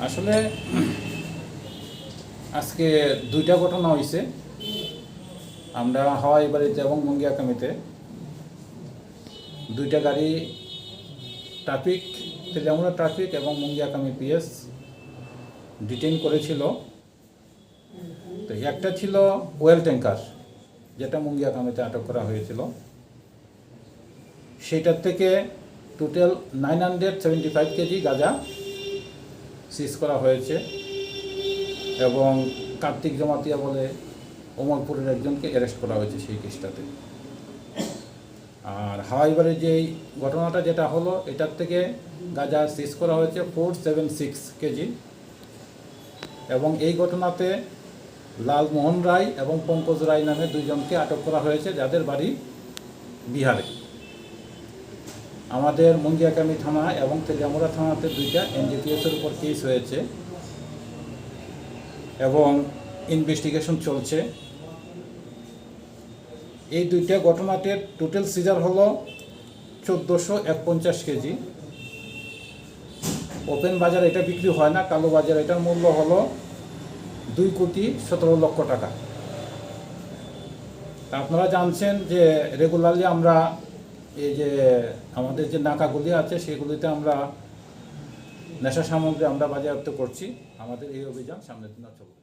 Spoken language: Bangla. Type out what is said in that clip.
আসলে আজকে দুইটা ঘটনা হয়েছে। আমরা হাওয়াই বাড়িতে এবং মুঙ্গিয়াকামিতে দুইটা গাড়ি ট্রাফিক, তেলিয়ামুড়া ট্রাফিক এবং মুঙ্গিয়াকামি পিএস ডিটেইন করেছিল। তো একটা ছিল ওয়েল ট্যাঙ্কার, যেটা মুঙ্গিয়াকামিতে আটক করা হয়েছিল। সেটার থেকে টোটাল 975 কেজি গাঁজা সিজ করা হয়েছে এবং কার্তিক জমাতিয়া বলে ওমরপুরের একজনকে অ্যারেস্ট করা হয়েছে সেই কেসটাতে। আর হাওয়াইবাড়ির যেই ঘটনাটা যেটা হলো, এটার থেকে গাঁজা সিজ করা হয়েছে 476 কেজি এবং এই ঘটনাতে লালমোহন রায় এবং পঙ্কজ রায় নামে দুইজনকে আটক করা হয়েছে, যাদের বাড়ি বিহারে। আমাদের মুঙ্গিয়াকামি থানা এবং তেলিয়ামুড়া থানাতে দুইটা এনডিপিএসের উপর কেস হয়েছে এবং ইনভেস্টিগেশন চলছে। এই দুইটা ঘটনাতে টোটাল সিজার হলো 1451 কেজি। ওপেন বাজার এটা বিক্রি হয় না, কালো বাজার এটার মূল্য হলো 2,17,00,000 টাকা। আপনারা জানছেন যে রেগুলারলি আমরা এই যে আমাদের যে নাকাগুলি আছে সেগুলিতে আমরা নেশা সামগ্রী আমরা বাজেয়াপ্ত করছি। আমাদের এই অভিযান সামনের দিনে চলবে।